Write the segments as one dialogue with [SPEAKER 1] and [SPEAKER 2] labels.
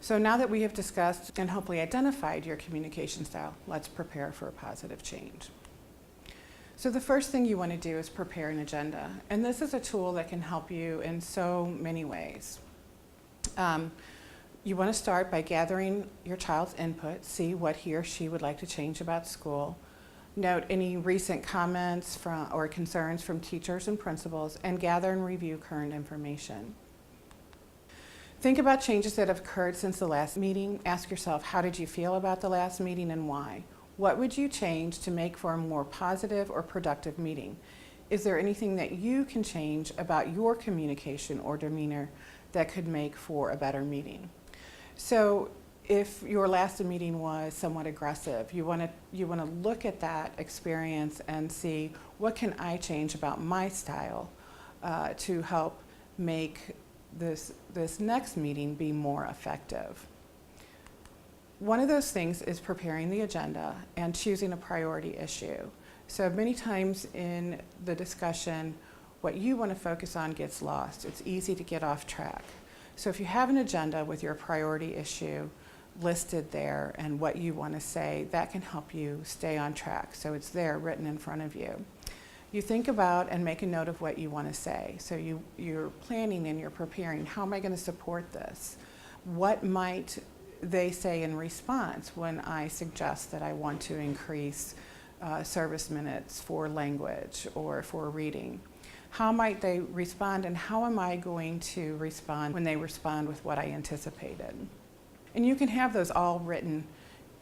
[SPEAKER 1] So now that we have discussed and hopefully identified your communication style, let's prepare for a positive change. So the first thing you want to do is prepare an agenda. And this is a tool that can help you in so many ways. You want to start by gathering your child's input, see what he or she would like to change about school, note any recent comments or concerns from teachers and principals, and gather and review current information. Think about changes that have occurred since the last meeting. Ask yourself, how did you feel about the last meeting and why? What would you change to make for a more positive or productive meeting? Is there anything that you can change about your communication or demeanor that could make for a better meeting? So if your last meeting was somewhat aggressive, you want to look at that experience and see, what can I change about my style to help make this next meeting be more effective? One of those things is preparing the agenda and choosing a priority issue. So many times in the discussion, what you want to focus on gets lost. It's easy to get off track. So if you have an agenda with your priority issue listed there and what you want to say, that can help you stay on track. So it's there written in front of you. You think about and make a note of what you want to say. So you're planning and you're preparing. How am I going to support this? What might they say in response when I suggest that I want to increase service minutes for language or for reading? How might they respond, and how am I going to respond when they respond with what I anticipated? And you can have those all written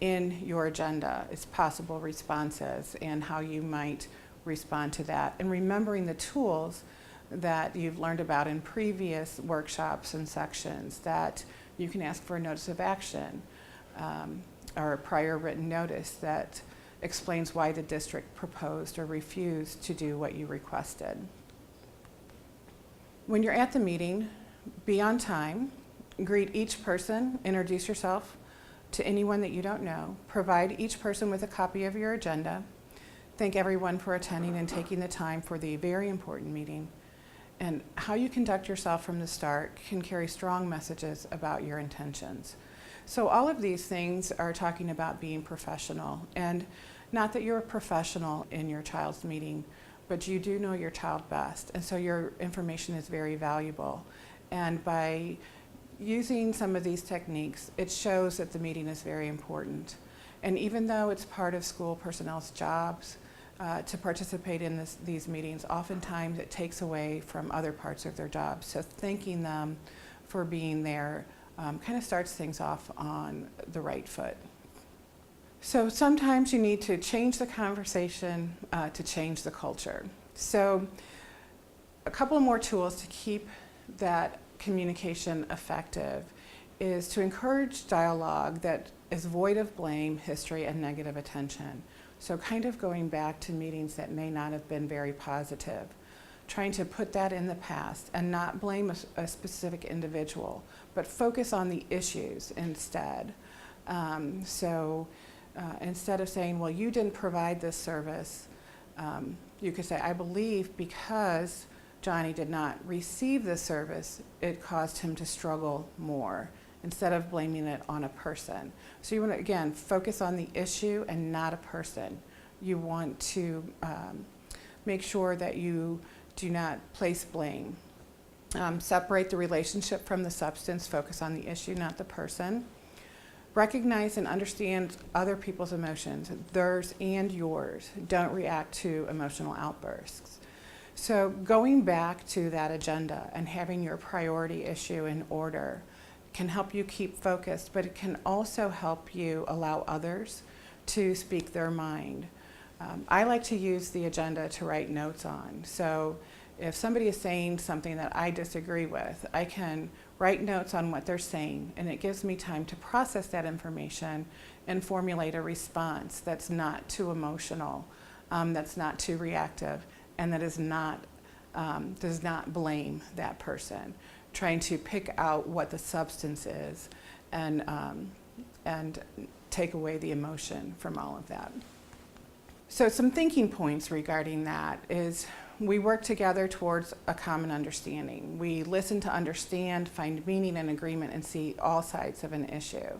[SPEAKER 1] in your agenda as possible responses and how you might respond to that, and remembering the tools that you've learned about in previous workshops and sections, that you can ask for a notice of action or a prior written notice that explains why the district proposed or refused to do what you requested. When you're at the meeting, be on time, greet each person, introduce yourself to anyone that you don't know, provide each person with a copy of your agenda, thank everyone for attending and taking the time for the very important meeting. And how you conduct yourself from the start can carry strong messages about your intentions. So all of these things are talking about being professional, and not that you're a professional in your child's meeting, but you do know your child best, and so your information is very valuable. And by using some of these techniques, it shows that the meeting is very important. And even though it's part of school personnel's jobs to participate in these meetings, oftentimes it takes away from other parts of their job. So thanking them for being there kind of starts things off on the right foot. So sometimes you need to change the conversation to change the culture. So a couple of more tools to keep that communication effective is to encourage dialogue that is void of blame, history, and negative attention. So kind of going back to meetings that may not have been very positive, trying to put that in the past and not blame a specific individual, but focus on the issues instead. Instead of saying, well, you didn't provide this service, you could say, I believe because Johnny did not receive this service, it caused him to struggle more, instead of blaming it on a person. So you want to, again, focus on the issue and not a person. You want to make sure that you do not place blame. Separate the relationship from the substance, focus on the issue, not the person. Recognize and understand other people's emotions, theirs and yours. Don't react to emotional outbursts. So going back to that agenda and having your priority issue in order can help you keep focused, but it can also help you allow others to speak their mind. I like to use the agenda to write notes on. So if somebody is saying something that I disagree with, I can write notes on what they're saying, and it gives me time to process that information and formulate a response that's not too emotional, that's not too reactive, and that is not, does not blame that person. Trying to pick out what the substance is and take away the emotion from all of that. So some thinking points regarding that is, We work together towards a common understanding. We listen to understand, find meaning and agreement, and see all sides of an issue.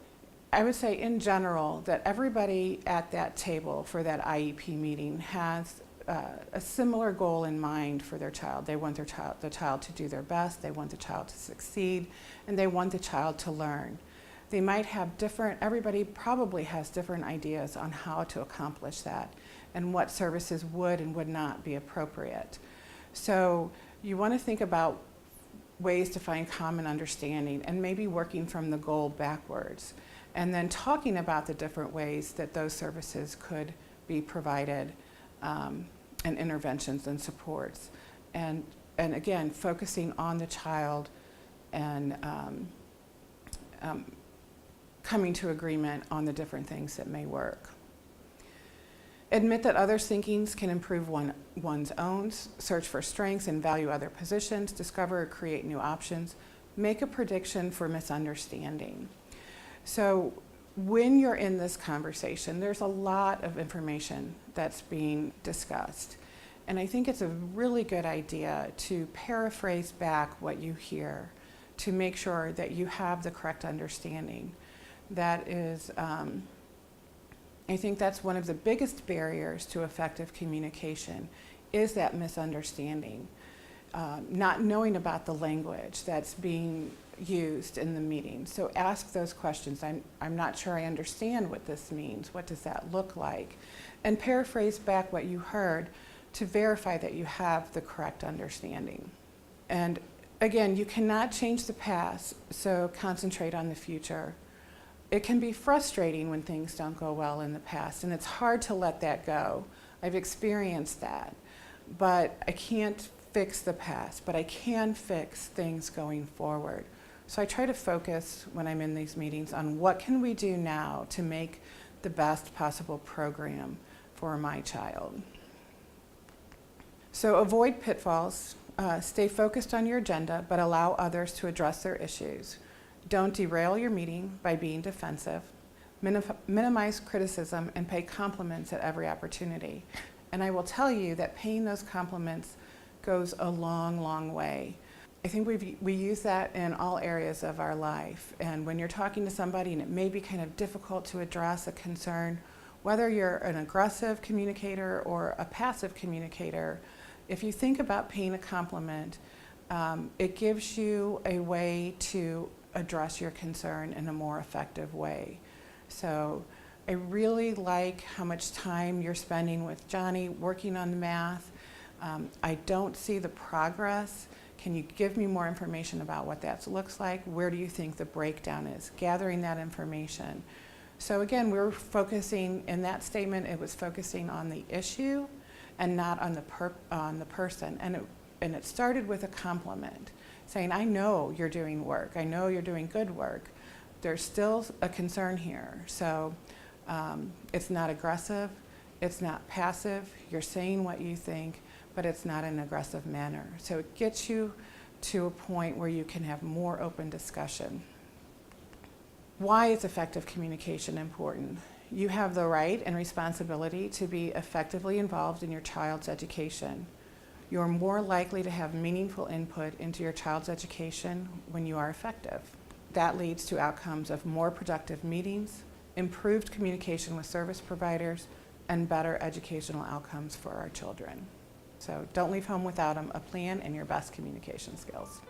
[SPEAKER 1] I would say in general that everybody at that table for that IEP meeting has a similar goal in mind for their child. They want the child to do their best, they want the child to succeed, and they want the child to learn. They might have everybody probably has different ideas on how to accomplish that and what services would and would not be appropriate. So you want to think about ways to find common understanding and maybe working from the goal backwards, and then talking about the different ways that those services could be provided, and interventions and supports. And again, focusing on the child and coming to agreement on the different things that may work. Admit that others' thinkings can improve one's own. Search for strengths and value other positions. Discover or create new options. Make a prediction for misunderstanding. So when you're in this conversation, there's a lot of information that's being discussed. And I think it's a really good idea to paraphrase back what you hear to make sure that you have the correct understanding. That is, I think that's one of the biggest barriers to effective communication, is that misunderstanding. Not knowing about the language that's being used in the meeting. So ask those questions. I'm not sure I understand what this means. What does that look like? And paraphrase back what you heard to verify that you have the correct understanding. And again, you cannot change the past, so concentrate on the future. It can be frustrating when things don't go well in the past, and it's hard to let that go. I've experienced that. But I can't fix the past, but I can fix things going forward. So I try to focus when I'm in these meetings on what can we do now to make the best possible program for my child. So avoid pitfalls, stay focused on your agenda, but allow others to address their issues. Don't derail your meeting by being defensive. Minimize criticism and pay compliments at every opportunity. And I will tell you that paying those compliments goes a long, long way. I think we use that in all areas of our life. And when you're talking to somebody and it may be kind of difficult to address a concern, whether you're an aggressive communicator or a passive communicator, if you think about paying a compliment, it gives you a way to address your concern in a more effective way. So I really like how much time you're spending with Johnny working on the math. I don't see the progress. Can you give me more information about what that looks like? Where do you think the breakdown is? Gathering that information. So again, we're focusing, in that statement, it was focusing on the issue and not on the person. And it started with a compliment, saying, I know you're doing work. I know you're doing good work. There's still a concern here. So it's not aggressive. It's not passive. You're saying what you think, but it's not in an aggressive manner. So it gets you to a point where you can have more open discussion. Why is effective communication important? You have the right and responsibility to be effectively involved in your child's education. You're more likely to have meaningful input into your child's education when you are effective. That leads to outcomes of more productive meetings, improved communication with service providers, and better educational outcomes for our children. So don't leave home without a plan and your best communication skills.